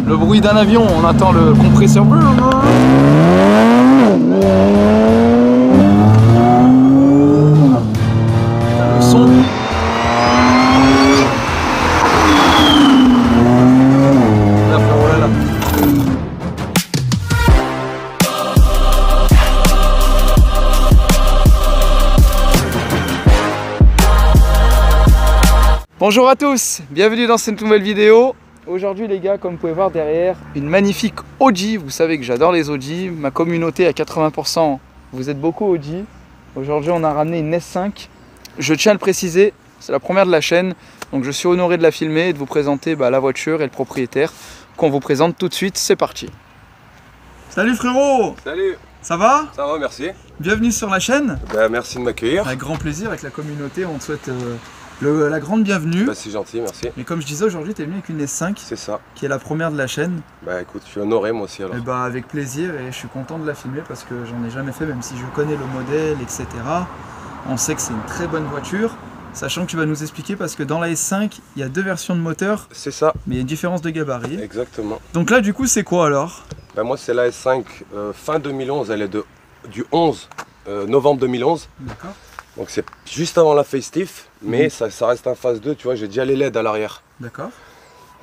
Le bruit d'un avion, on attend le compresseur. Le son. Là, frérot, là. Bonjour à tous, bienvenue dans cette nouvelle vidéo. Aujourd'hui les gars, comme vous pouvez voir derrière, une magnifique OG. Vous savez que j'adore les OG, ma communauté à 80%, vous êtes beaucoup OG. Aujourd'hui on a ramené une S5. Je tiens à le préciser, c'est la première de la chaîne, donc je suis honoré de la filmer et de vous présenter la voiture et le propriétaire qu'on vous présente tout de suite. C'est parti. Salut frérot. Salut. Ça va? Ça va, merci. Bienvenue sur la chaîne. Merci de m'accueillir. Avec grand plaisir, avec la communauté, on te souhaite la grande bienvenue. C'est gentil, merci. Et comme je disais, aujourd'hui tu es venu avec une S5. C'est ça. Qui est la première de la chaîne. Écoute, je suis honoré moi aussi alors. Et avec plaisir, et je suis content de la filmer parce que j'en ai jamais fait, même si je connais le modèle, etc. On sait que c'est une très bonne voiture, sachant que tu vas nous expliquer parce que dans la S5, il y a deux versions de moteur. C'est ça. Mais il y a une différence de gabarit. Exactement. Donc là du coup c'est quoi alors? Moi c'est la S5 fin 2011, elle est du 11 novembre 2011. D'accord. Donc c'est juste avant la facelift, mais ça reste en phase 2, tu vois, j'ai déjà les LED à l'arrière. D'accord.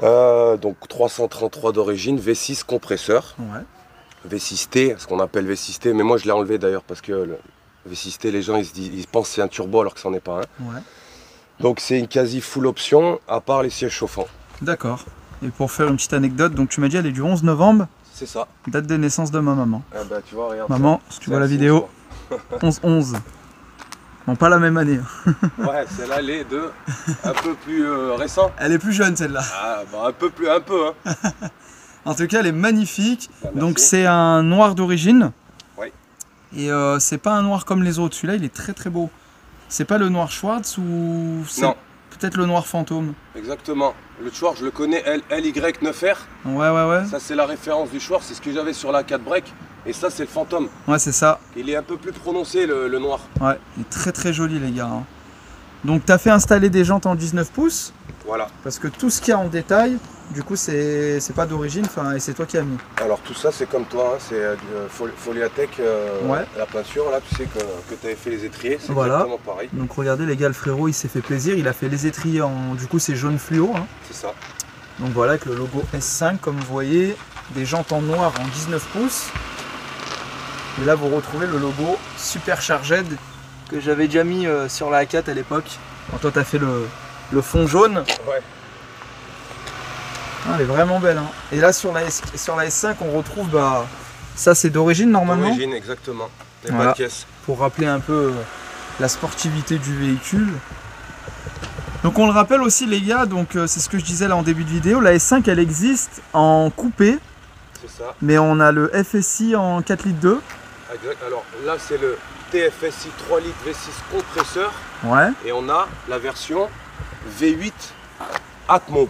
Donc 333 d'origine, V6 compresseur. Ouais. V6T, ce qu'on appelle V6T, mais moi je l'ai enlevé d'ailleurs parce que le V6T, les gens ils pensent que c'est un turbo alors que c'en est pas un. Ouais. Donc c'est une quasi full option, à part les sièges chauffants. D'accord. Et pour faire une petite anecdote, donc tu m'as dit elle est du 11 novembre. C'est ça. Date de naissance de ma maman. Ah tu vois, regarde. Maman, si tu vois la vidéo, 11-11. Bon, pas la même année. Ouais, celle-là, elle est un peu plus récent. Elle est plus jeune celle-là. Ah, un peu. Hein. En tout cas, elle est magnifique. Donc c'est un noir d'origine. Oui. Et c'est pas un noir comme les autres. Celui-là, il est très très beau. C'est pas le noir Schwartz ou c'est peut-être le noir fantôme? Exactement. Le Schwartz, je le connais, LY9R. Ouais. Ça, c'est la référence du Schwartz. C'est ce que j'avais sur la 4 break. Et ça, c'est le fantôme. Ouais, c'est ça. Il est un peu plus prononcé, le noir. Ouais, il est très très joli, les gars. Hein. Donc, tu as fait installer des jantes en 19 pouces. Voilà. Parce que tout ce qu'il y a en détail, du coup, c'est pas d'origine, et c'est toi qui as mis. Alors, tout ça, c'est comme toi. Hein, c'est du Foliatech, la peinture, là, tu sais que tu avais fait les étriers. C'est exactement pareil. Donc, regardez, les gars, le frérot, il s'est fait plaisir. Il a fait les étriers en. Du coup, c'est jaune fluo. Hein. C'est ça. Donc, voilà, avec le logo S5, comme vous voyez, des jantes en noir en 19 pouces. Et là vous retrouvez le logo Supercharged que j'avais déjà mis sur la A4 à l'époque. Toi tu as fait le fond jaune. Ouais. Ah, elle est vraiment belle. Hein. Et là sur la S5 on retrouve, ça c'est d'origine normalement. D'origine, exactement. Les bas de caisse. Pour rappeler un peu la sportivité du véhicule. Donc on le rappelle aussi les gars, donc c'est ce que je disais là en début de vidéo, la S5 elle existe en coupé. C'est ça. Mais on a le FSI en 4 litres 2. Exact. Alors là c'est le TFSI 3 litres V6 compresseur. Ouais. Et on a la version V8 Atmo.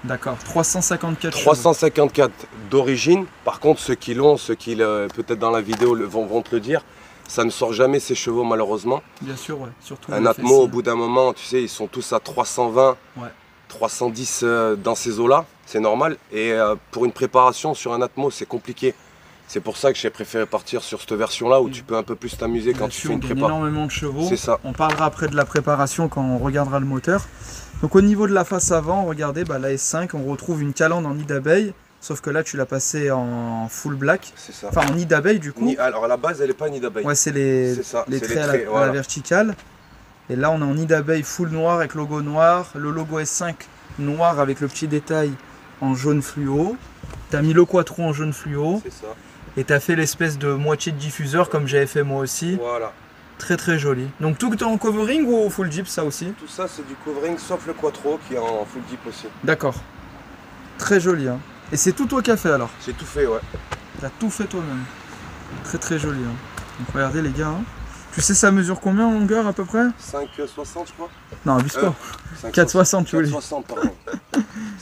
D'accord, 354. 354 d'origine. Par contre ceux qui l'ont, peut-être dans la vidéo vont te le dire, ça ne sort jamais ces chevaux malheureusement. Bien sûr, ouais. Surtout un Atmo au bout d'un moment, tu sais, ils sont tous à 320. Ouais. 310 dans ces eaux-là, c'est normal. Et pour une préparation sur un Atmo, c'est compliqué. C'est pour ça que j'ai préféré partir sur cette version-là où tu peux un peu plus t'amuser quand tu fais une prépa. Énormément de chevaux. C'est ça. On parlera après de la préparation quand on regardera le moteur. Donc au niveau de la face avant, regardez, la S5, on retrouve une calandre en nid d'abeille. Sauf que là, tu l'as passé en full black. C'est ça. Enfin, en nid d'abeille du coup. Alors à la base, elle n'est pas nid d'abeille. Ouais, c'est les traits à la verticale. Et là, on est en nid d'abeille full noir avec logo noir. Le logo S5 noir avec le petit détail en jaune fluo. Tu as mis le quattro en jaune fluo. C'est ça. Et tu as fait l'espèce de moitié de diffuseur comme j'avais fait moi aussi. Voilà. Très très joli. Donc tout est en covering ou full Jeep ça aussi? Tout ça c'est du covering sauf le quattro qui est en full Jeep aussi. D'accord. Très joli. Hein. Et c'est tout toi qui as fait alors? J'ai tout fait, ouais. Tu as tout fait toi-même. Très très joli. Hein. Donc regardez les gars. Hein. Tu sais ça mesure combien en longueur à peu près? 5,60 je crois. Non, abuse pas. 4,60 tu voulais. 4,60 pardon.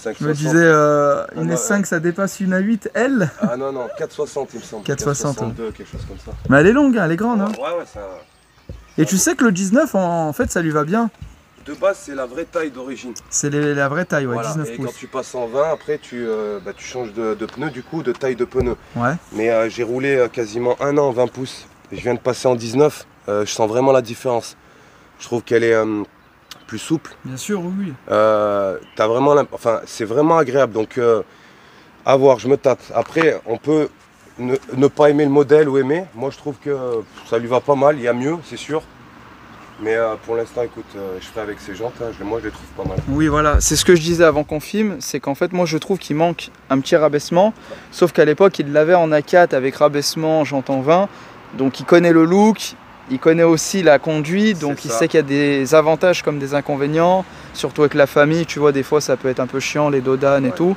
Je me disais, une S5 ça dépasse une A8 L. Ah non, 4,60 il me semble. 4,62, quelque chose comme ça. Mais elle est longue, hein, elle est grande. Hein. Ouais, ça... Et tu sais que le 19 en fait ça lui va bien. de base, c'est la vraie taille d'origine. C'est la vraie taille, ouais, voilà. 19 et pouces. Quand tu passes en 20, après tu changes de pneu, du coup, de taille de pneu. Ouais. Mais j'ai roulé quasiment 1 an en 20 pouces. Et je viens de passer en 19. Je sens vraiment la différence. Je trouve qu'elle est plus souple. Bien sûr, oui. T'as vraiment, enfin, c'est vraiment agréable. Donc, à voir, je me tâte. Après, on peut ne pas aimer le modèle ou aimer. Moi, je trouve que ça lui va pas mal. Il y a mieux, c'est sûr. Mais pour l'instant, écoute, je ferai avec ces jantes, hein, moi je les trouve pas mal. Oui, voilà, c'est ce que je disais avant qu'on filme, c'est qu'en fait, moi je trouve qu'il manque un petit rabaissement, sauf qu'à l'époque, il l'avait en A4 avec rabaissement, jantes en 20, donc il connaît le look, il connaît aussi la conduite, donc il sait qu'il y a des avantages comme des inconvénients, surtout avec la famille, tu vois, des fois ça peut être un peu chiant, les dodanes et tout.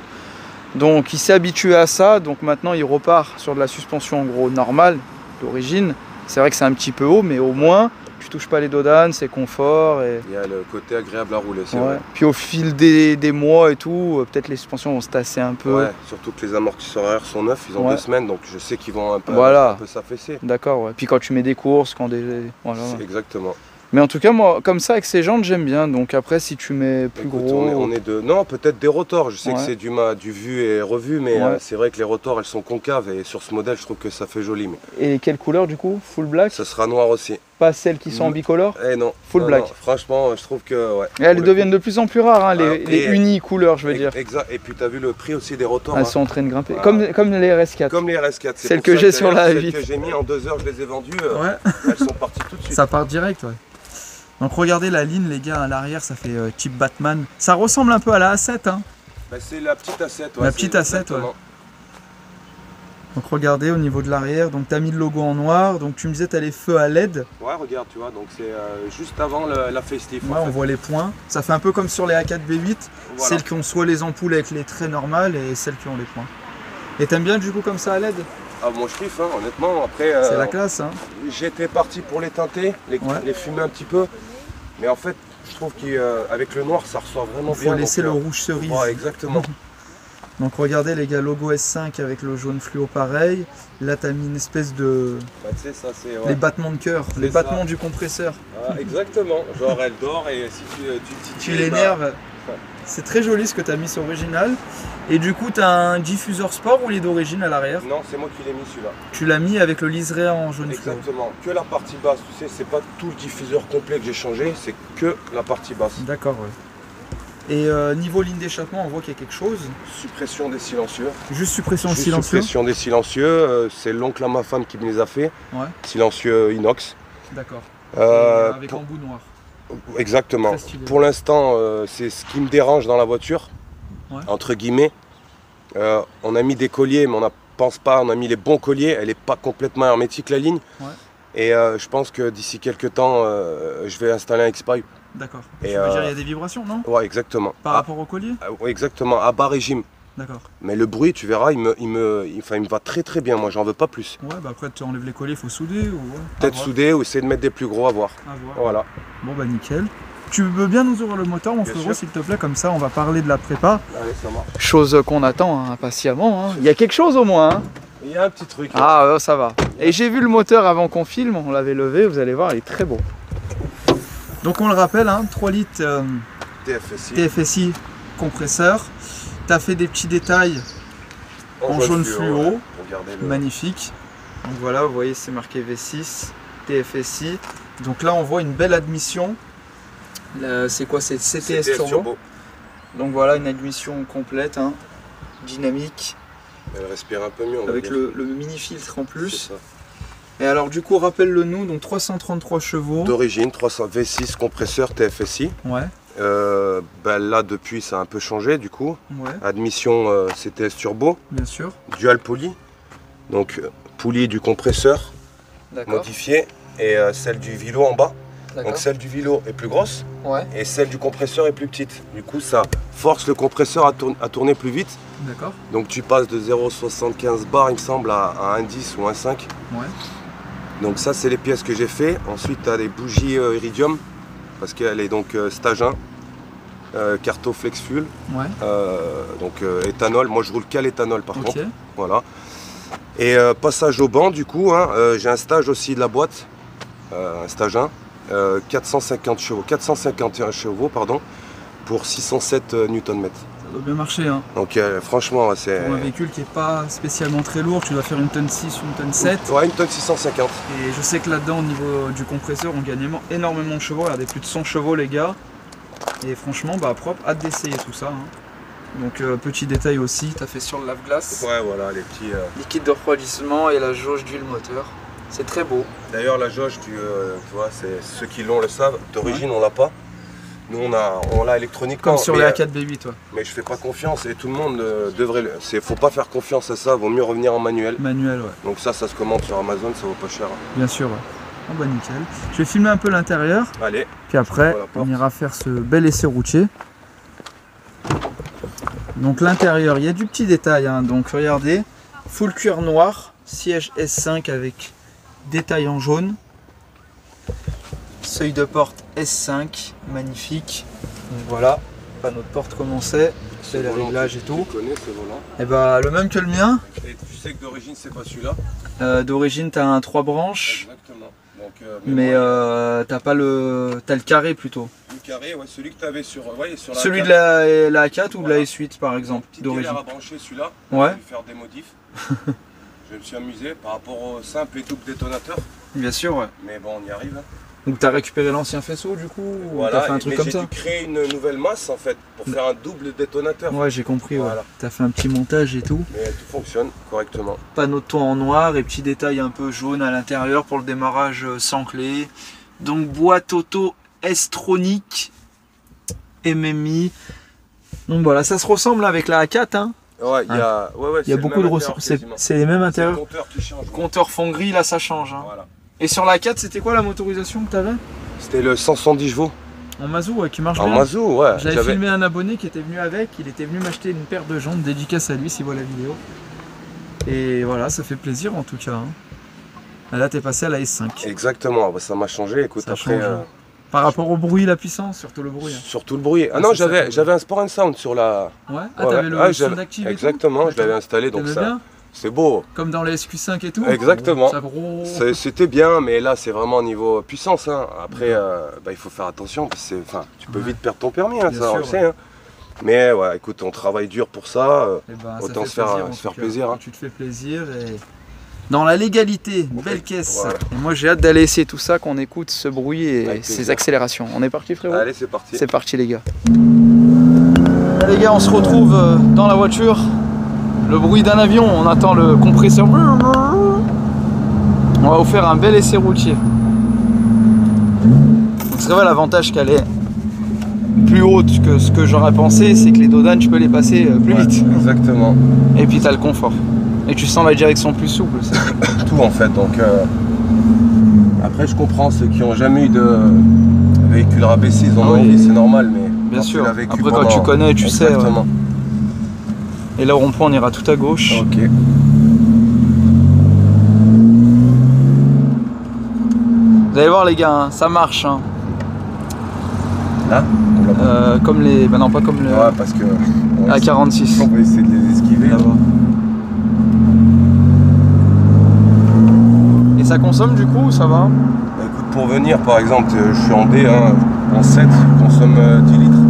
Donc il s'est habitué à ça, donc maintenant il repart sur de la suspension en gros normale, d'origine. C'est vrai que c'est un petit peu haut, mais au moins, tu touches pas les dodanes, c'est confort. Et... il y a le côté agréable à rouler, c'est vrai. Puis au fil des mois et tout, peut-être les suspensions vont se tasser un peu. Ouais, surtout que les amortisseurs arrière sont neufs, ils ont 2 semaines, donc je sais qu'ils vont un peu s'affaisser. D'accord, ouais. Puis quand tu mets des courses, quand des... Voilà. Exactement. Mais en tout cas, moi, comme ça, avec ces jantes, j'aime bien. Donc après, si tu mets plus gros... On est de... Non, peut-être des rotors. Je sais que c'est du vu et revu, mais c'est vrai que les rotors, elles sont concaves. Et sur ce modèle, je trouve que ça fait joli. Mais... Et quelle couleur, du coup? Full black? Ça sera noir aussi. Pas celles qui sont en bicolore? Eh non. Full black. Non. Franchement, je trouve que... Ouais, et elles deviennent de plus en plus rares, hein, les uni couleurs, je veux dire. Exact. Et puis, tu as vu le prix aussi des rotors. Elles sont en train de grimper. Voilà. Comme les RS4. Comme les RS4. Celles que j'ai sur la 8. Celles que j'ai mis en 2 heures, je les ai vendues. Elles sont parties tout de suite. Ça part direct, ouais. Donc regardez la ligne les gars à l'arrière, ça fait type Batman. Ça ressemble un peu à la A7 hein. Bah, c'est la petite A7 ouais. La petite A7 ouais. Donc regardez au niveau de l'arrière, donc tu as mis le logo en noir, donc tu me disais tu as les feux à LED. Ouais regarde tu vois, donc c'est juste avant la facelift. Ouais on voit les points, ça fait un peu comme sur les A4 B8, voilà. Celles qui ont soit les ampoules avec les traits normales et celles qui ont les points. Et t'aimes bien du coup comme ça à LED? Ah moi je kiffe hein, honnêtement, après c'est la classe hein. J'étais parti pour les teinter, les fumer un petit peu, mais en fait je trouve qu'avec le noir ça ressort vraiment bien. Il faut laisser le rouge cerise. Ouais exactement. Donc regardez les gars, logo S5 avec le jaune fluo pareil, là t'as mis une espèce de... Bah, tu sais, ça, les battements de cœur, les battements du compresseur. Ah, exactement, genre elle dort et si tu l'énerves. C'est très joli ce que tu as mis sur original. Et du coup, tu as un diffuseur sport ou il est d'origine à l'arrière? Non, c'est moi qui l'ai mis celui-là. Tu l'as mis avec le liseré en jaune fluo. Exactement, que la partie basse. Tu sais, c'est pas tout le diffuseur complet que j'ai changé, c'est que la partie basse. D'accord, ouais. Et niveau ligne d'échappement, on voit qu'il y a quelque chose. Suppression des silencieux. Juste suppression des silencieux. Suppression des silencieux, c'est l'oncle à ma femme qui me les a fait. Ouais. Silencieux inox. D'accord. Avec embout noir. Exactement. Pour l'instant, c'est ce qui me dérange dans la voiture, entre guillemets. On a mis des colliers, mais on a mis les bons colliers. Elle n'est pas complètement hermétique la ligne. Ouais. Et je pense que d'ici quelques temps, je vais installer un X-Pipe. D'accord. Tu veux dire il y a des vibrations, non? Ouais, exactement. Par rapport au collier? Oui, exactement, à bas régime. D'accord. Mais le bruit, tu verras, il me va très très bien, moi j'en veux pas plus. Ouais, bah après tu enlèves les colliers, il faut souder ou... Peut-être souder ou essayer de mettre des plus gros à voir. Voilà. Bon bah nickel. Tu veux bien nous ouvrir le moteur mon frérot s'il te plaît, comme ça on va parler de la prépa. Allez, ça marche. Chose qu'on attend hein, impatiemment. Hein. Il y a quelque chose au moins. Hein. Il y a un petit truc. Ah ça va. Et j'ai vu le moteur avant qu'on filme, on l'avait levé, vous allez voir, il est très beau. Donc on le rappelle, hein, 3 litres TFSI compresseur. Tu as fait des petits détails en jaune fluo, magnifique. Donc voilà, vous voyez c'est marqué V6, TFSI. Donc là on voit une belle admission. C'est quoi? C'est CTS Turbo. Donc voilà une admission complète, hein, dynamique. Elle respire un peu mieux. Avec le mini filtre en plus. Et alors du coup rappelle-le nous, donc 333 chevaux. D'origine, V6 compresseur TFSI. Ouais. Ben là depuis ça a un peu changé du coup. Ouais. Admission CTS Turbo. Bien sûr. Dual poly. Donc poulie du compresseur modifiée et celle du vélo en bas. Donc celle du vélo est plus grosse et celle du compresseur est plus petite. Du coup ça force le compresseur à tourner plus vite. D'accord. Donc tu passes de 0,75 bar il me semble à 1,10 ou 1,5. Ouais. Donc ça c'est les pièces que j'ai fait. Ensuite tu as des bougies iridium. Parce qu'elle est donc stage 1, Carto Flex Fuel, donc éthanol. Moi je roule qu'à l'éthanol par contre. Voilà. Et passage au banc du coup, hein, j'ai un stage aussi de la boîte, un stage 1. 450 chevaux, 451 chevaux, pardon, pour 607 Nm. Ça doit bien marcher, hein. Donc franchement, c'est... Pour un véhicule qui n'est pas spécialement très lourd, tu dois faire une tonne 6 ou une tonne 7. Ouais, une tonne 650. Et je sais que là-dedans, au niveau du compresseur, on gagne énormément de chevaux. Regardez, plus de 100 chevaux, les gars. Et franchement, bah propre, hâte d'essayer tout ça, hein. Donc petit détail aussi, tu as fait sur le lave-glace. Ouais, voilà, les petits... liquide de refroidissement et la jauge d'huile moteur. C'est très beau. D'ailleurs, la jauge, tu vois, c'est ceux qui l'ont le savent. D'origine, on l'a pas. Nous, on l'a électronique. Comme sur les A4B8, toi. Mais je fais pas confiance et tout le monde devrait... Faut pas faire confiance à ça, vaut mieux revenir en manuel. Manuel, ouais. Donc ça se commande sur Amazon, ça vaut pas cher. Bien sûr, ouais. Oh bah nickel. Je vais filmer un peu l'intérieur. Allez. Puis après, on ira faire ce bel essai routier. Donc l'intérieur, il y a du petit détail, hein. Donc regardez, full cuir noir, siège S5 avec détail en jaune. Seuil de porte S5, magnifique. Donc voilà, panneau de porte comment c'est les réglages et tout. Tu connais ce volant? Et bah le même que le mien. Et tu sais que d'origine c'est pas celui-là? D'origine t'as un 3 branches. Exactement. Donc, mais t'as pas le... T'as le carré plutôt. Le carré, ouais, celui que tu avais sur, sur la celui A4. de la A4 ou de la S8 par exemple, d'origine. à brancher celui-là, ouais. Faire des modifs. Je me suis amusé par rapport au simple et double détonateur. Bien sûr, ouais. Mais bon, on y arrive. Donc tu as récupéré l'ancien faisceau du coup, voilà, ou fait un truc comme ça? J'ai dû créer une nouvelle masse en fait pour faire un double détonateur. Ouais, j'ai compris, voilà. Ouais. Tu as fait un petit montage et tout. Mais tout fonctionne correctement. Panneau de toit en noir et petit détail un peu jaune à l'intérieur pour le démarrage sans clé. Donc boîte auto S-tronique, MMI. Donc voilà, ça se ressemble avec la A4, hein. Ouais, il y a beaucoup de ressemblances. C'est les mêmes intérieurs. Le compteur qui change. Compteur fond gris, là ça change. Hein. Voilà. Et sur la 4, c'était quoi la motorisation que tu avais? C'était le 170 chevaux. En Mazou, ouais, qui marche bien. En Mazou, ouais. J'avais filmé un abonné qui était venu avec, il était venu m'acheter une paire de jantes, dédicace à lui s'il voit la vidéo. Et voilà, ça fait plaisir en tout cas. Hein. Là, t'es passé à la S5. Exactement, ça m'a changé. Écoute, ça après. Par rapport au bruit, la puissance, surtout le bruit. Hein. Surtout le bruit. Ah non, j'avais un Sport and Sound sur la. Ouais, ah, t'avais le sound active. Exactement, je l'avais installé donc ça. Bien c'est beau. Comme dans les SQ5 et tout. Exactement. C'était bien, mais là c'est vraiment au niveau puissance. Hein. Après, il faut faire attention parce que tu peux vite perdre ton permis, hein, ça on le sait. Hein. Mais ouais, écoute, on travaille dur pour ça. Autant se faire plaisir. Hein. Tu te fais plaisir et dans la légalité, belle caisse. Voilà. Et moi j'ai hâte d'aller essayer tout ça, qu'on écoute ce bruit et ces accélérations. On est parti frérot? Allez, c'est parti. C'est parti les gars. Les gars, on se retrouve dans la voiture. Le bruit d'un avion, on attend le compresseur. On va vous faire un bel essai routier. C'est vrai, l'avantage qu'elle est plus haute que ce que j'aurais pensé, c'est que les dodanes, tu peux les passer plus vite. Exactement. Et puis tu as le confort. Et tu sens la direction plus souple. Tout en fait. Donc après, je comprends ceux qui n'ont jamais eu de véhicule rabaissé, ils en ont envie, c'est normal. Mais bien sûr. Après, quand tu connais, tu sais. Exactement. Et là au rond-point, on ira tout à gauche. Ok. Vous allez voir les gars, hein, ça marche. Hein. Là comme les... Bah non, pas comme le... Ouais, parce que... A46. On va essayer de les esquiver. Et ça consomme du coup ou ça va? Bah, écoute, pour venir par exemple, je suis en D, hein, en 7, je consomme 10 litres.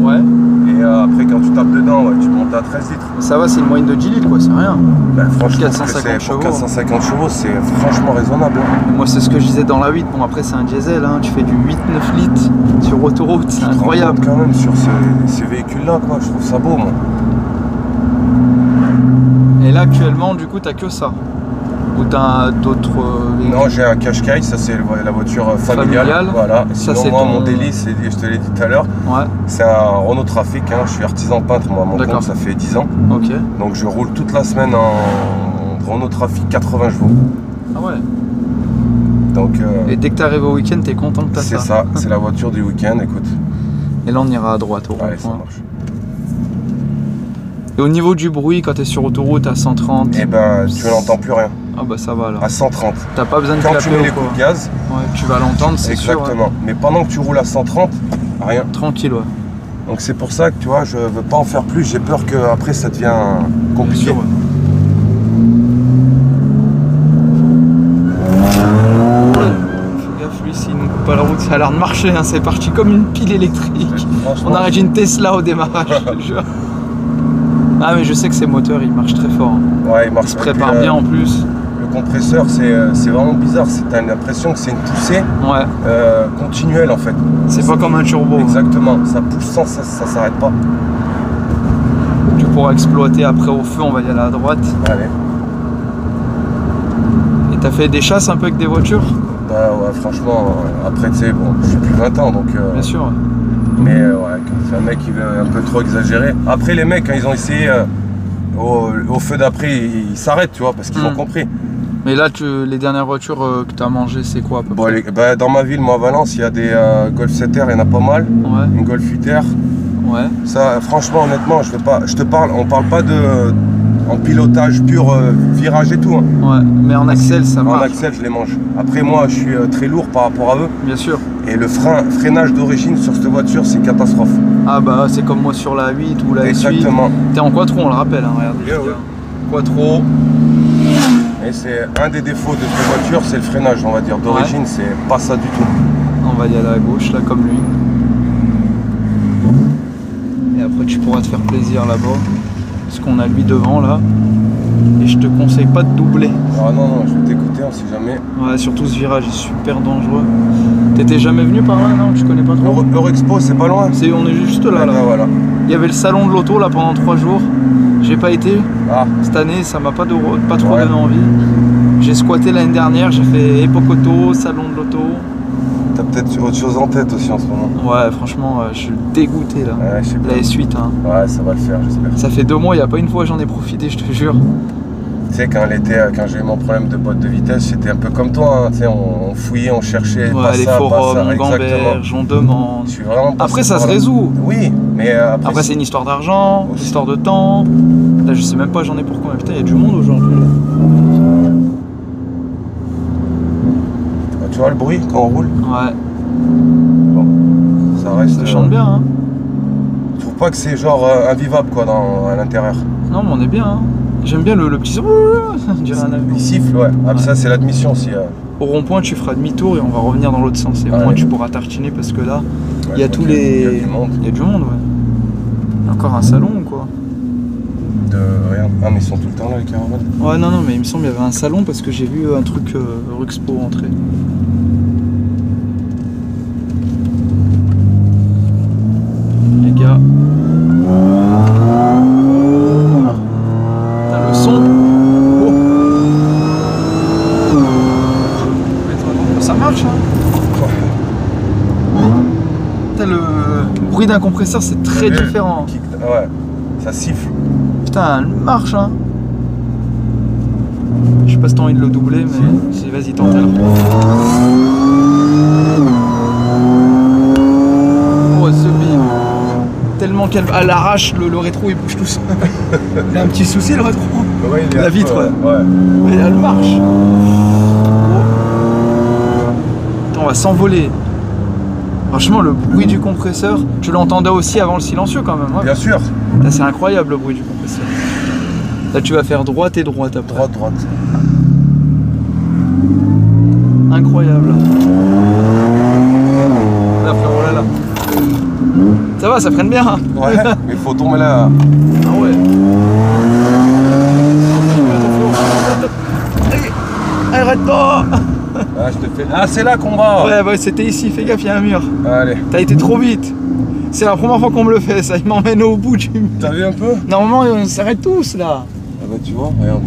Ouais. Et après quand tu tapes dedans, ouais, tu montes à 13 litres. Ça va, c'est une moyenne de 10 litres quoi, c'est rien. Bah, franchement, 450 chevaux. Pour 450 chevaux, c'est franchement raisonnable. Hein. Moi c'est ce que je disais dans la 8, bon après c'est un diesel, hein. Tu fais du 8-9 litres sur autoroute, c'est incroyable. Quand même sur ces véhicules-là, quoi, je trouve ça beau moi. Et là actuellement du coup t'as que ça? Ou t'as d'autres véhicules? Non, j'ai un Qashqai, ça c'est la voiture familiale. Voilà. Ça, sinon moi mon délice, je te l'ai dit tout à l'heure, c'est un Renault Trafic, hein. Je suis artisan peintre, moi mon compte ça fait 10 ans. Ok. Donc je roule toute la semaine en Renault Trafic 80 chevaux. Ah ouais. Donc, et dès que tu arrives au week-end, tu es content que tu as ça. C'est ça, c'est la voiture du week-end, écoute. Et là on ira à droite au rond-point. Allez, ça marche. Et au niveau du bruit, quand tu es sur autoroute à 130, eh ben tu n'entends plus rien. Ah bah ça va alors. À 130. T'as pas besoin de quand clapper tu mets les coups de gaz, ouais, tu vas l'entendre, c'est sûr. Exactement. Mais pendant que tu roules à 130, rien. Tranquille, ouais. Donc c'est pour ça que tu vois, je veux pas en faire plus. J'ai peur qu'après ça devient compliqué. Sûr, ouais. Fais gaffe, lui, s'il ne coupe pas nouvelle route, ça a l'air de marcher, hein. C'est parti comme une pile électrique. On aurait dit une Tesla au démarrage, je te jure. Ah mais je sais que ces moteurs ils marchent très fort. Ouais, ils se préparent bien en plus. Le compresseur c'est vraiment bizarre, t'as l'impression que c'est une poussée continuelle en fait. C'est pas comme un turbo. Exactement, ça pousse sans ça s'arrête pas. Tu pourras exploiter après au feu, on va y aller à droite. Allez. Et t'as fait des chasses un peu avec des voitures? Bah ouais, franchement, après tu sais, bon, je suis plus 20 ans donc... Bien sûr. Mais ouais, c'est un mec qui veut un peu trop exagérer. Après les mecs, quand ils ont essayé au feu d'après, ils s'arrêtent, tu vois, parce qu'ils ont compris. Mais là, les dernières voitures que tu as mangées, c'est quoi à peu près? Dans ma ville, moi à Valence, il y a des Golf 7R, il y en a pas mal. Ouais. Une Golf 8R. Ouais. Ça, franchement, honnêtement, on parle pas en pilotage pur, virage et tout. Hein. Ouais, mais en axel, ça marche. En axel, je les mange. Après, moi, je suis très lourd par rapport à eux. Bien sûr. Et le freinage d'origine sur cette voiture, c'est catastrophe. Ah bah, c'est comme moi sur la 8 ou la S8. Exactement. T'es en quattro, on le rappelle, hein, regardez. Quattro. Et c'est un des défauts de cette voiture, c'est le freinage, on va dire. D'origine, c'est pas ça du tout. On va y aller à gauche, là, comme lui. Et après, tu pourras te faire plaisir là-bas. Parce qu'on a lui devant, là. Et je te conseille pas de doubler. Ah non, je vais t'écouter, on sait jamais. Ouais, surtout ce virage est super dangereux. T'étais jamais venu par là, non? Tu connais pas trop? Eurexpo, c'est pas loin. On est juste là, là. Voilà. Il y avait le salon de l'auto, là, pendant 3 jours. J'ai pas été. Cette année, ça m'a pas trop donné envie. J'ai squatté l'année dernière, j'ai fait Époque Auto, salon de l'auto. T'as peut-être autre chose en tête aussi en ce moment. Ouais, franchement, je suis dégoûté là. Ouais, je sais pas. La S8, hein. Ouais, ça va le faire, j'espère. Ça fait 2 mois, il n'y a pas une fois j'en ai profité, je te jure. Tu sais, quand j'ai eu mon problème de boîte de vitesse, c'était un peu comme toi. Hein. Tu sais, on fouillait, on cherchait. Ouais, pas les ça, forums, pas ça. on gamberge, on demande. Je suis vraiment après, ça se résout. Oui, mais après c'est une histoire d'argent, une histoire de temps. Là, je sais même pas, j'en ai pour combien. Putain, il y a du monde aujourd'hui. Tu vois le bruit quand on roule? Ouais. Bon, ça reste. Ça chante bien, hein. Je trouve pas que c'est genre invivable quoi à l'intérieur. Non, mais on est bien, hein. J'aime bien le petit. Il siffle, ouais. Ah, ça, c'est l'admission aussi. Au rond-point, tu feras demi-tour et on va revenir dans l'autre sens. Et au moins, tu pourras tartiner parce que là, il y a tous les. Il y a du monde. Il y a du monde, ouais. Encore un salon ou quoi? Rien. Ah, mais ils sont tout le temps là, les caravanes. Ouais, non, mais il me semble qu'il y avait un salon parce que j'ai vu un truc Eurexpo entrer. Les gars. T'as le son. Oh. Ça marche, hein. T'as le bruit d'un compresseur, c'est très différent. Ouais, ça siffle. Putain, elle marche, hein. Je sais pas si t'as envie de le doubler, mais si, vas-y, tente alors. Oh, ce bim. Tellement qu'elle arrache, le rétro il bouge tout seul. Il a un petit souci le rétro. Ouais, la vitre, ouais. Mais elle marche. Oh. Attends, on va s'envoler. Franchement, le bruit du compresseur, tu l'entendais aussi avant le silencieux quand même. Ouais. Bien sûr. C'est incroyable le bruit du compresseur. Là, tu vas faire droite et droite après. Droite. Incroyable. Là, frérot, là. Ça va, ça freine bien. Hein. Ouais, mais il faut tomber là. Ah ouais. Allez, arrête-toi. Ah, je te fais. Ah, c'est là qu'on va. Ouais, c'était ici, fais gaffe, il y a un mur. Allez. T'as été trop vite. C'est la première fois qu'on me le fait, ça. Il m'emmène au bout du mur. T'as vu un peu? Normalement, on s'arrête tous là. Ah bah, tu vois, regarde.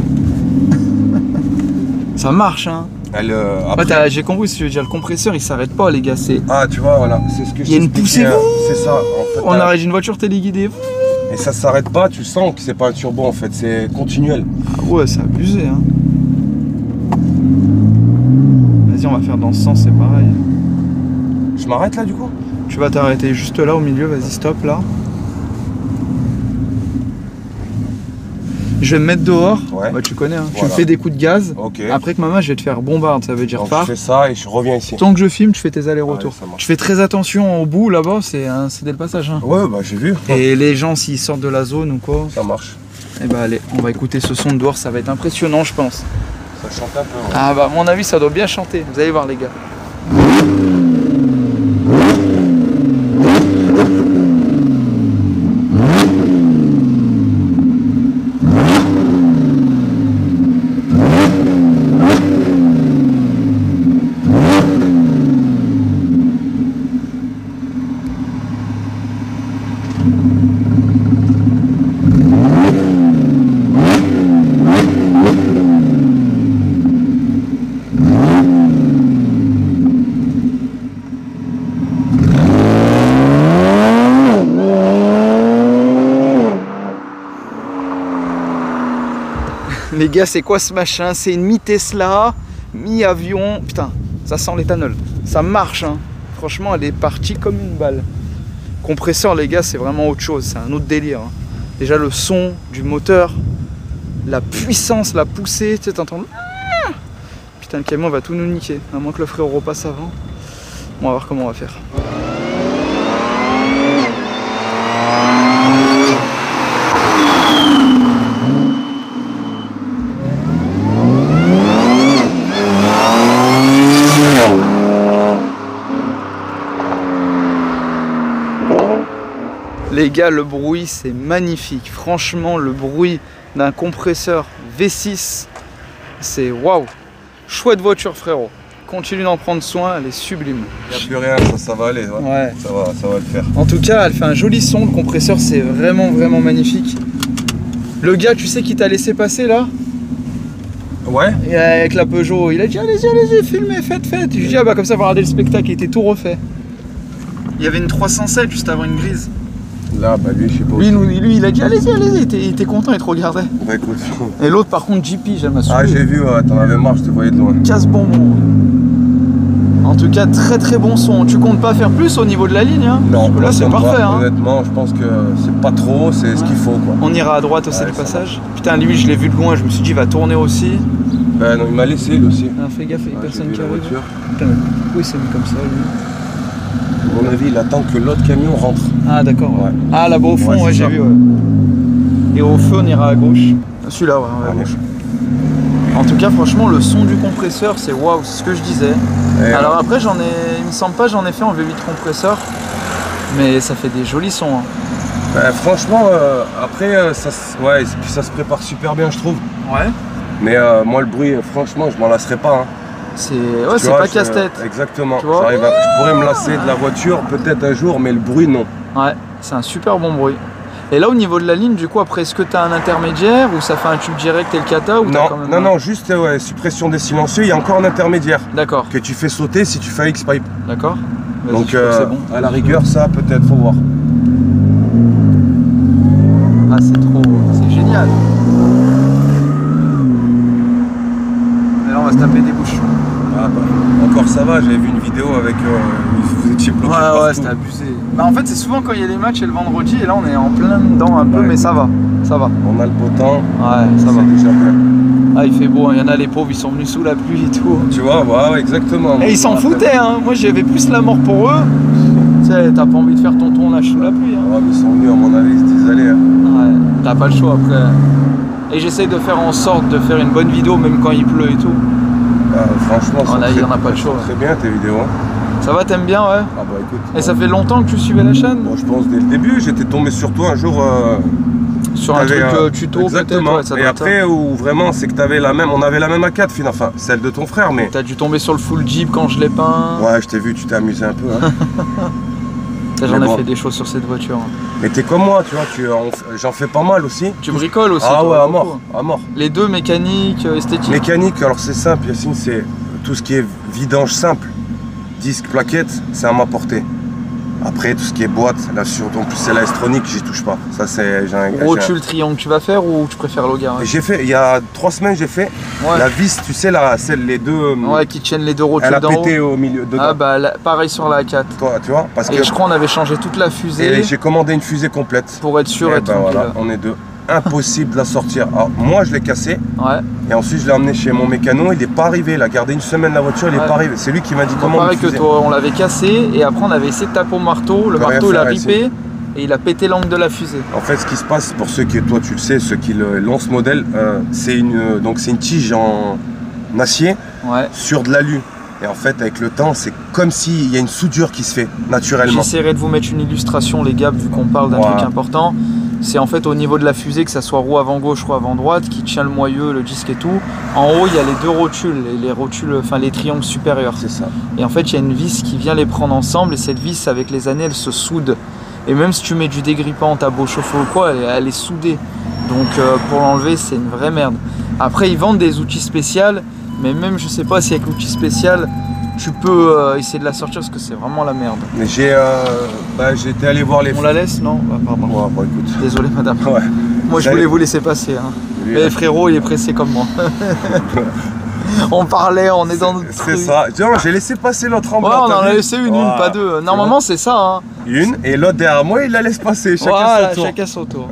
Ça marche, hein. Après... j'ai compris ce que tu veux dire, le compresseur il s'arrête pas, les gars. Ah, tu vois, voilà, c'est ce que je. Il y a une poussée. C'est ça. En fait, on arrête une voiture téléguidée. Et ça s'arrête pas, tu sens que c'est pas un turbo en fait, c'est continuel. Ah ouais, c'est abusé, hein. Vas-y, on va faire dans ce sens, c'est pareil. Je m'arrête là du coup? Tu vas t'arrêter juste là au milieu, vas-y, stop là. Je vais me mettre dehors, ouais. Bah, tu connais, hein. Voilà. Tu me fais des coups de gaz, okay. Après que maman je vais te faire bombarde, ça veut dire donc part. je fais ça et je reviens ici. Tant que je filme, tu fais tes allers-retours. Ouais, tu fais très attention au bout là-bas, c'est dès le passage. Hein. Ouais, bah j'ai vu. Et les gens s'ils sortent de la zone ou quoi. Ça marche. Et bah allez, on va écouter ce son de dehors, ça va être impressionnant je pense. Ça chante un peu. Ouais. Ah bah à mon avis ça doit bien chanter, vous allez voir les gars. Les gars, c'est quoi ce machin? C'est une mi-Tesla, mi-avion. Putain, ça sent l'éthanol. Ça marche, hein. Franchement, elle est partie comme une balle. Compresseur, les gars, c'est vraiment autre chose. C'est un autre délire, hein. Déjà, le son du moteur, la puissance, la poussée. Tu sais, t'entends... Putain, le camion va tout nous niquer. À moins que le frérot repasse avant. On va voir comment on va faire. Les gars, le bruit c'est magnifique. Franchement, le bruit d'un compresseur V6, c'est waouh. Chouette voiture, frérot. Continue d'en prendre soin, elle est sublime. Il n'y a plus rien, ça va aller. Ouais. Ça va le faire. En tout cas, elle fait un joli son. Le compresseur, c'est vraiment magnifique. Le gars, tu sais qui t'a laissé passer là? Ouais. Et avec la Peugeot, il a dit allez-y, filmez, faites. Je lui ai dit ah bah comme ça, on va regarder le spectacle, il était tout refait. Il y avait une 307 juste avant une grise. Là, bah lui, je sais pas. Lui, il a dit allez-y, il était content, il te regardait. Bah écoute. Et l'autre, par contre, JP, j'aime à Ah, j'ai vu, ouais, t'en avais marre, je te voyais de loin. Casse-bonbon. En tout cas, très bon son. Tu comptes pas faire plus au niveau de la ligne, hein? Non, là c'est parfait. Hein. Honnêtement, je pense que c'est pas trop, c'est ce qu'il faut, quoi. On ira à droite aussi, le passage. Putain, lui, je l'ai vu de loin, je me suis dit, il va tourner aussi. Ben non, il m'a laissé, lui aussi. Ah, fais gaffe, il y a personne qui arrive. Putain, pourquoi il s'est mis comme ça, lui? À mon avis, il attend que l'autre camion rentre. Ah, d'accord, ouais. Ah, là-bas au fond, ouais, j'ai vu, ouais. Et au feu, on ira à gauche. Celui-là, ouais, à gauche. En tout cas, franchement, le son du compresseur, c'est waouh, c'est ce que je disais. Et alors après, il me semble pas, j'en ai fait en V8 compresseur, mais ça fait des jolis sons. Hein. Ben, franchement, après, ça se prépare super bien, je trouve. Ouais. Mais moi, le bruit, franchement, je m'en lasserai pas. Hein. C'est pas casse-tête. Exactement. Je pourrais me lasser de la voiture, peut-être un jour, mais le bruit, non. Ouais, c'est un super bon bruit. Et là, au niveau de la ligne, du coup, après, est-ce que tu as un intermédiaire ou ça fait un tube direct et le kata ou Non, juste suppression des silencieux, il y a encore un intermédiaire. D'accord. Que tu fais sauter si tu fais un X-Pipe. D'accord. Donc, bon. À la rigueur, ça, peut-être, faut voir. Ah, c'est génial. Et là, on va se taper des bouchons. Ah bah, encore ça va, j'avais vu une vidéo avec vous étiez bloqué partout. Ouais, c'était abusé. Bah en fait c'est souvent quand il y a les matchs et le vendredi et là on est en plein dedans un peu mais ça va. On a le beau temps. Ouais, ça va. Déjà bien. Ah il fait beau, il y en a les pauvres, ils sont venus sous la pluie et tout. Tu vois, ouais, exactement. Et ils s'en foutaient hein, moi j'avais plus la mort pour eux. Tu sais, t'as pas envie de faire ton tournage sous la pluie. Hein. Ouais, mais ils sont venus à mon avis, ils se disent allez. Hein. Ouais, t'as pas le choix après. Et j'essaye de faire en sorte de faire une bonne vidéo même quand il pleut et tout. Franchement, il n'y en a pas le choix. Très bien tes vidéos. Hein. Ça va, t'aimes bien, ouais? Ah bah écoute. Et ça fait longtemps que tu suivais la chaîne? Bon, je pense dès le début, j'étais tombé sur toi un jour. Sur un truc tuto exactement. Ouais, ça et après, où vraiment, c'est que t'avais la même, on avait la même A4, enfin, celle de ton frère, mais. T'as dû tomber sur le full Jeep quand je l'ai peint. Ouais, je t'ai vu, tu t'es amusé un peu. Hein. J'en ai fait des choses sur cette voiture. Hein. Mais t'es comme moi, tu vois, j'en fais pas mal aussi. Tu bricoles aussi? Ah ouais, à mort. Les deux, mécanique, esthétique. Mécanique, alors c'est simple, Yacine, c'est tout ce qui est vidange simple, disque, plaquette, c'est à ma portée. Après, tout ce qui est boîte, là, en plus c'est la S-Tronic, j'y touche pas. Ça, c'est. Rotule triangle, tu vas faire ou tu préfères le garage? J'ai fait, il y a 3 semaines, j'ai fait la vis, tu sais, les deux. Ouais, qui tiennent les deux rotules d'en haut. Elle a pété au milieu dedans. Ah bah, pareil sur la A4. Toi, tu vois, parce que. Je crois qu'on avait changé toute la fusée. Et j'ai commandé une fusée complète. Pour être sûr et ben voilà, on est deux. Impossible de la sortir. Alors, moi, je l'ai cassé. Ouais. Et ensuite, je l'ai emmené chez mon mécano. Il n'est pas arrivé. Il a gardé une semaine la voiture. Il n'est pas arrivé. C'est lui qui m'a dit comment. Pareil que toi, on l'avait cassé. Et après, on avait essayé de taper au marteau. Le marteau, il a ripé. Et il a pété l'angle de la fusée. En fait, ce qui se passe, pour ceux qui, toi, tu le sais, ceux qui lancent ce modèle, c'est une tige en acier sur de l'alu. Et en fait, avec le temps, c'est comme s'il y a une soudure qui se fait naturellement. J'essaierai de vous mettre une illustration, les gars, vu qu'on parle d'un truc important. C'est en fait au niveau de la fusée, que ça soit roue avant gauche, roue avant droite, qui tient le moyeu, le disque et tout. En haut, il y a les deux rotules, les rotules, enfin les triangles supérieurs. C'est ça. Et en fait, il y a une vis qui vient les prendre ensemble. Et cette vis, avec les années, elle se soude. Et même si tu mets du dégrippant, ta beau chauffe-eau ou quoi, elle est soudée. Donc pour l'enlever, c'est une vraie merde. Après, ils vendent des outils spéciaux. Mais même, je sais pas si avec l'outil spécial, tu peux essayer de la sortir parce que c'est vraiment la merde. Mais j'ai été allé voir les... On la laisse, non? Bah, pardon. Ouais, bon, écoute. Désolé madame. Ouais. Moi je voulais vous laisser passer. Hein. Mais frérot, il est pressé comme moi. On parlait, on est dans notre truc. C'est ça. J'ai laissé passer l'autre en bas. Ouais, on en a laissé une, pas deux. Normalement, c'est ça. Hein. Une, et l'autre derrière moi, il la laisse passer. Chacun son tour.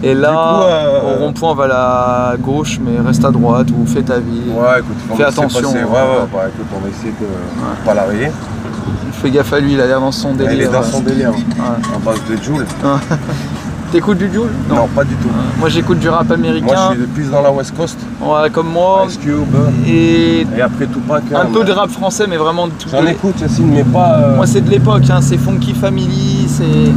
Et là, au rond-point, on va à la gauche, mais reste à droite ou fais ta vie. Ouais, écoute, fais attention. Passer. Bah écoute, on va essayer de pas la rayer. Fais gaffe à lui, il a l'air dans son délire. Il est dans son délire. On passe de Jul. T'écoutes du Jul? Non, pas du tout. Moi j'écoute du rap américain. Moi je suis plus dans la West Coast. Ouais, comme moi. Ice Cube. Et après Tupac. Un peu de rap français, mais vraiment de tout. J'en écoute, Yacine, mais pas. Moi c'est de l'époque, hein. C'est Funky Family, c'est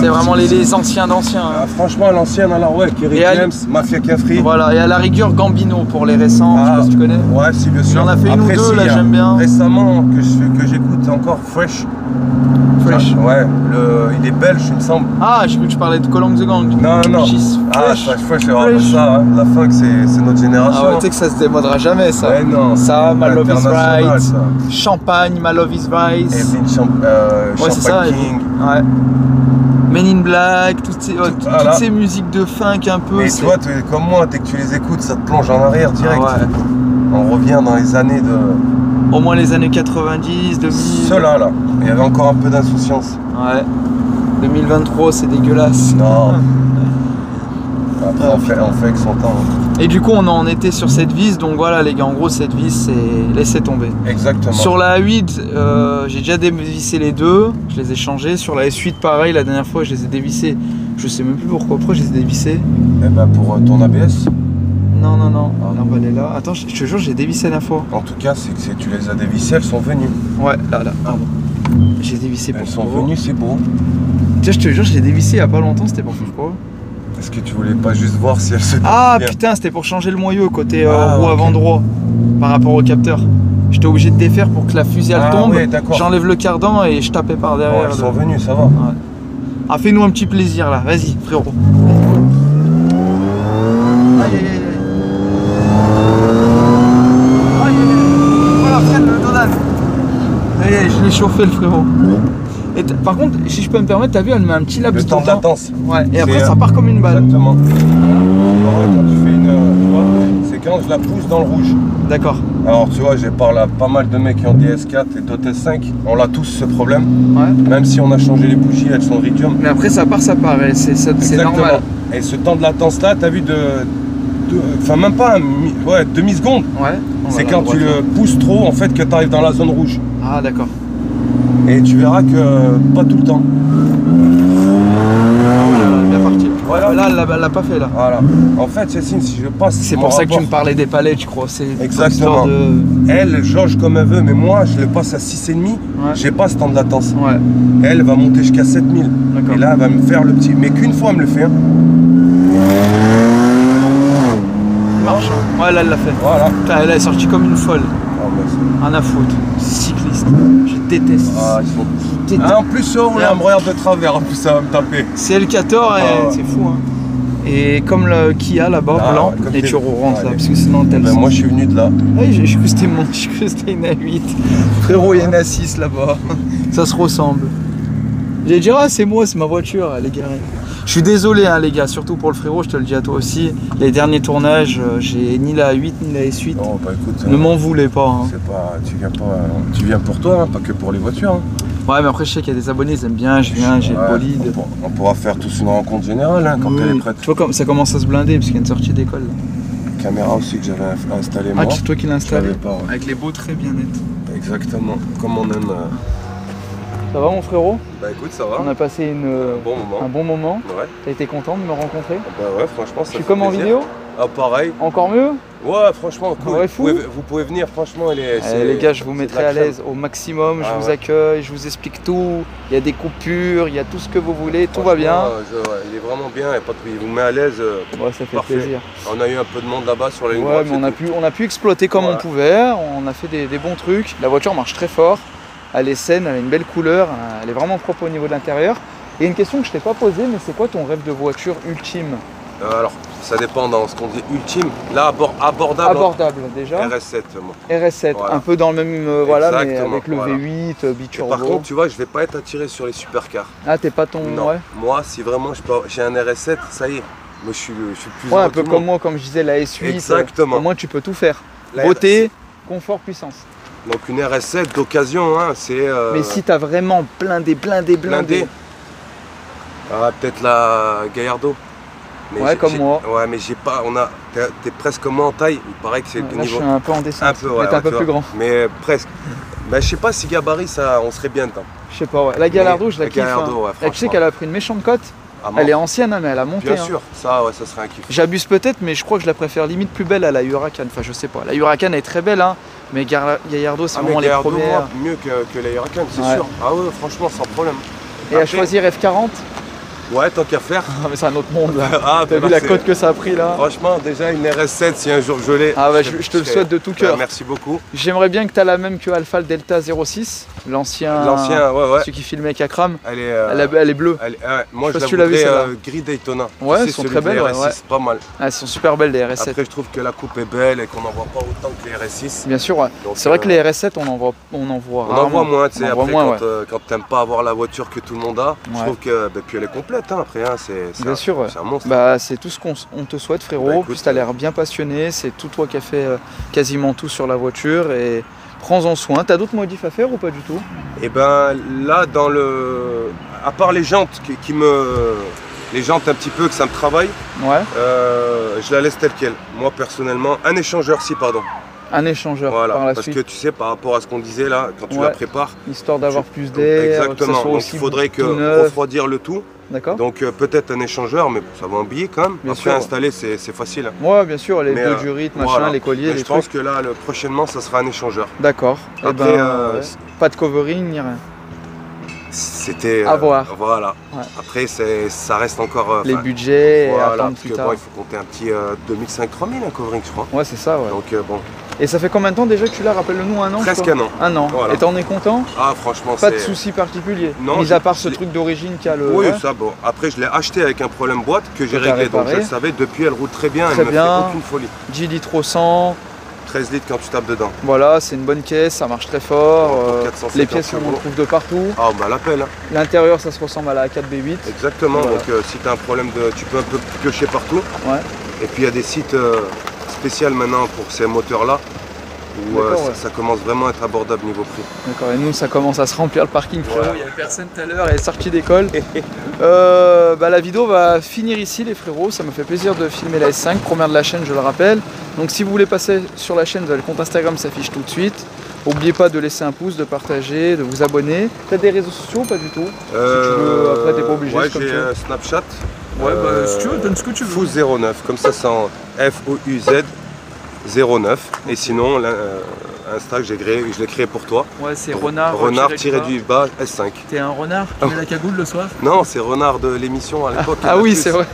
vraiment les anciens d'anciens. Hein. Franchement, l'ancienne, alors ouais, Kerry James, Mafia Cafri. Voilà, et à la rigueur Gambino pour les récents, je sais pas si tu connais. Ouais, si, bien sûr. J'en ai fait une ou deux, là j'aime bien. Récemment, que j'écoute encore, Fresh. Ouais, il est belge, il me semble. Ah, je crois que je parlais de Colong the Gang. Non. Fresh, c'est vraiment ça. Hein. La funk, c'est notre génération. Ah ouais, tu sais que ça se démodera jamais, ça. Ouais, non. Ça, My Love is Right. Ça. Champagne, My Love is Right. Champagne King. Ouais. Men in Black, toutes ces musiques de funk un peu. Mais tu vois, comme moi, dès que tu les écoutes, ça te plonge en arrière direct. Ah ouais. On revient dans les années de... Au moins les années 90, 2000. Ceux-là, là. Il y avait encore un peu d'insouciance. Ouais. 2023, c'est dégueulasse. Non. Après, on fait avec son temps. Hein. Et du coup, on en était sur cette vis. Donc voilà, les gars, en gros, cette vis, c'est laisser tomber. Exactement. Sur la A8, j'ai déjà dévissé les deux. Je les ai changés. Sur la S8, pareil, la dernière fois, je les ai dévissés. Je sais même plus pourquoi je les ai dévissés. Eh ben, pour ton ABS. Non. La balle est là. Attends, je te jure, j'ai dévissé la dernière fois. En tout cas, c'est que tu les as dévissées, elles sont venues. Ouais, là. Pardon. J'ai dévissé pour elles sont venues, c'est beau. Tiens, je te jure, je l'ai dévissé il y a pas longtemps, c'était pour pourquoi? Est-ce que tu voulais pas juste voir si elles se... Ah putain, c'était pour changer le moyeu côté roue avant droit par rapport au capteur. J'étais obligé de défaire pour que la fusée tombe. Ouais, j'enlève le cardan et je tapais par derrière. Elles sont venues, ça va. Ouais. Ah, fais-nous un petit plaisir là, vas-y frérot. Voilà, freine le Donan. Je l'ai chauffé le frérot. Et par contre, si je peux me permettre, t'as vu, elle met un petit laps de temps de latence. Ouais, et après ça part comme une balle. Exactement. Quand tu fais une. Tu vois, c'est quand je la pousse dans le rouge. D'accord. Alors tu vois, j'ai parlé à pas mal de mecs qui ont des S4 et d'autres S5. On a tous ce problème. Ouais. Même si on a changé les bougies, elles sont Iridium. Mais après ça part, c'est normal. Et ce temps de latence là, t'as vu enfin même pas un demi-seconde. Ouais. C'est quand tu le pousses trop en fait que tu arrives dans la zone rouge. Ah d'accord. Et tu verras que pas tout le temps. Bien parti. Voilà. Là, elle l'a pas fait là. Voilà. En fait, Cécile, si je passe. C'est pour ça que tu me parlais des palettes, je crois. Exactement. Elle jauge comme elle veut, mais moi, je le passe à 6,5. Ouais. J'ai pas ce temps de latence. Ouais. Elle va monter jusqu'à 7000. Et là, elle va me faire le petit. Mais qu'une fois, elle me le fait. Hein. Marche. Ouais, là, elle l'a fait. Voilà. Putain, elle est sortie comme une folle. Rien à foutre. Cycliste. Je déteste. Ah, ils sont... en plus, ça, on me regarde de travers. En plus, ça va me taper. C'est le 14 et c'est fou. Hein. Et comme le Kia là-bas, blanc, et tu rentres là, parce que sinon t'as le moi, je suis venu de là. Ouais, j'ai cru que c'était une A8. Frérot, il y a une A6 là-bas. Ça se ressemble. J'ai dit, ah, c'est moi, c'est ma voiture, elle est garée. Je suis désolé, hein, les gars, surtout pour le frérot, je te le dis à toi aussi. Les derniers tournages, j'ai ni la A8 ni la S8. Non, bah écoute. Ne m'en voulez pas. Hein. C'est pas. Tu viens pour toi, hein, pas que pour les voitures. Hein. Ouais, mais après, je sais qu'il y a des abonnés, ils aiment bien, je viens, j'ai le bolide. On pourra faire tous une rencontre générale hein, quand elle est prête. Tu vois, comme ça commence à se blinder, parce qu'il y a une sortie d'école. Caméra aussi que j'avais installée moi. Ah, c'est toi qui l'as installé pas, ouais. Avec les beaux traits bien nets. Exactement, comme on aime. Ça va mon frérot? Bah écoute, ça va. On a passé un bon moment. Ouais. T'as été content de me rencontrer? Bah ouais, franchement, ça fait comme plaisir. En vidéo? Ah pareil. Encore mieux? Ouais, franchement, cool. Ouais, vous pouvez venir, franchement, les gars, je vous mettrai à l'aise au maximum, je vous accueille, je vous explique tout. Il y a des coupures, il y a tout ce que vous voulez, tout va bien. Il est vraiment bien, il vous met à l'aise. Ouais, ça fait plaisir. On a eu un peu de monde là-bas sur la ligne droite. Ouais, mais on a pu exploiter comme on pouvait, on a fait des bons trucs. La voiture marche très fort, elle est saine, elle a une belle couleur, elle est vraiment propre au niveau de l'intérieur. Et une question que je t'ai pas posée, mais c'est quoi ton rêve de voiture ultime? Alors, ça dépend dans ce qu'on dit ultime. Là, abordable. Abordable déjà. RS7, moi. RS7, voilà. Un peu dans le même, voilà, mais avec le V8, biturbo. Par contre, tu vois, je vais pas être attiré sur les supercars. Ah, t'es pas ton... Non. Ouais. Moi, si vraiment j'ai un RS7, ça y est. Moi, je suis le plus un peu comme moi, comme je disais, la S8. Exactement. Au moins, tu peux tout faire. Beauté, confort, puissance. Donc une RS7 d'occasion, hein, c'est... Mais si tu as vraiment blindé. Ah, peut-être la Gallardo. Mais ouais, comme moi. Ouais, mais j'ai pas... T'es presque comme moi en taille. Il paraît que c'est le niveau... Je suis un peu en descente. Un peu, ouais, mais t'es un peu plus grand. Mais presque. Bah, je sais pas si gabarit, ça, on serait bien dedans. Je sais pas, ouais. La Gallardo, je la kiffe. Gallardo, ouais, tu sais qu'elle a pris une méchante cote. Elle est ancienne, hein, mais elle a monté. Bien sûr, ça, ouais, ça serait un kiff. J'abuse peut-être, mais je crois que je la préfère limite plus belle à la Huracan. Enfin, je sais pas. La Huracan est très belle, hein, mais Gallardo, c'est vraiment les premières. Moi, mieux que la Huracan, c'est sûr. Ah ouais, franchement, sans problème. Et à choisir F40? Ouais, tant qu'à faire. Ah, mais c'est un autre monde là. T'as vu la cote que ça a pris là? Franchement, déjà une RS7, si un jour je l'ai. Ah ouais, je te le souhaite de tout cœur. Merci beaucoup. J'aimerais bien que tu as la même que Alpha Delta 06, l'ancien, ouais. celui qui filmait avec Akram. Elle est bleue. Moi, je la voudrais gris Daytona. Ouais, elles sont très belles. Ouais. Pas mal. Ah, elles sont super belles les RS7. Après, je trouve que la coupe est belle et qu'on n'en voit pas autant que les RS6. Bien sûr, ouais. C'est vrai que les RS7, on en voit rarement. On en voit moins, tu sais. Après, quand t'aimes pas avoir la voiture que tout le monde a, je trouve que puis elle est complète. Après, bien sûr, ouais. C'est un monstre. Bah, c'est tout ce qu'on te souhaite, frérot. En plus, tu as l'air bien passionné. C'est tout toi qui as fait quasiment tout sur la voiture. Et prends-en soin. Tu as d'autres modifs à faire ou pas du tout? Et ben là, à part les jantes les jantes un petit peu que ça me travaille, je la laisse telle quelle. Moi, personnellement, un échangeur, pardon. Un échangeur par la parce suite. Que tu sais, par rapport à ce qu'on disait là, quand tu la prépares. Histoire d'avoir plus d'air. Exactement. Donc il faudrait refroidir le tout. D'accord. Donc peut-être un échangeur, mais ça va en billet quand même. Après installer, c'est facile. Ouais, bien sûr, les deux du rythme, machin, les colliers, les je pense que là, prochainement, ça sera un échangeur. D'accord. Après, pas de covering ni rien. C'était à voir. Voilà. Ouais. Après, ça reste encore. Les budgets. Voilà, parce que bon, il faut compter un petit 2005-3000 un covering, je crois. Ouais, c'est ça, ouais. Donc bon. Et ça fait combien de temps déjà que tu l'as? Rappelle-le-nous, un an? Presque un an. Un an. Voilà. Et t'en es content? Ah, franchement, pas de soucis particuliers? Non. Mis à part ce truc d'origine qui a le. Oui, ça, bon. Après, je l'ai acheté avec un problème boîte que j'ai réglé. Donc je le savais, depuis, elle roule très bien. Elle ne me fait aucune folie. 10 litres au 100. 13 litres quand tu tapes dedans. Voilà, c'est une bonne caisse, ça marche très fort. Les pièces, on en trouve de partout. Ah, bah l'appel. Hein. L'intérieur, ça se ressemble à la 4B8. Exactement, donc si tu as un problème tu peux un peu piocher partout. Ouais. Et puis il y a des sites spéciaux maintenant pour ces moteurs-là, où ça commence vraiment à être abordable niveau prix. D'accord, et nous, ça commence à se remplir le parking. Il n'y avait personne tout à l'heure, elle est sortie d'école. La vidéo va finir ici, les frérots. Ça me fait plaisir de filmer la S5, première de la chaîne, je le rappelle. Donc si vous voulez passer sur la chaîne, vous avez le compte Instagram, s'affiche tout de suite. N'oubliez pas de laisser un pouce, de partager, de vous abonner. Tu as des réseaux sociaux ou pas du tout? Si tu veux, après t'es pas obligé. Ouais, j'ai Snapchat. Ouais, si tu veux, donne ce que tu veux. Fouz09, comme ça c'est en F-O-U-Z 09. Et sinon, Insta que je l'ai créé pour toi. Ouais, c'est renard. Renard-du-bas S5. T'es un renard qui met la cagoule le soir? Non, c'est renard de l'émission à l'époque. Ah oui, c'est vrai.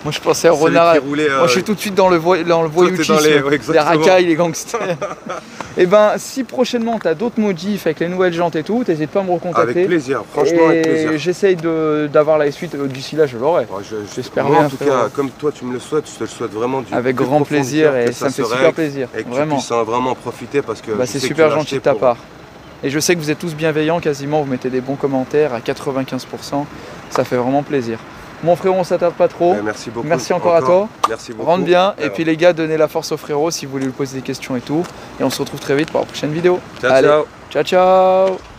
Moi je pensais à renard. Moi je suis tout de suite dans le voyoutisme, les racailles, les gangsters. Et ben si prochainement tu as d'autres modifs avec les nouvelles jantes et tout, n'hésite pas à me recontacter. Avec plaisir, franchement avec plaisir. J'essaye d'avoir la suite, d'ici là je l'aurai. J'espère bien. En tout cas, comme toi tu me le souhaites, je te le souhaite vraiment du avec grand plaisir et ça me fait super plaisir. Et que tu puisses vraiment en profiter parce que c'est super gentil de ta part. Et je sais que vous êtes tous bienveillants quasiment, vous mettez des bons commentaires à 95%, ça fait vraiment plaisir. Mon frérot, on s'attarde pas trop. Merci beaucoup. Merci encore à toi. Merci beaucoup. Rentre bien. Et puis les gars, donnez la force au frérot si vous voulez lui poser des questions et tout. Et on se retrouve très vite pour la prochaine vidéo. Ciao, allez, ciao. Ciao, ciao.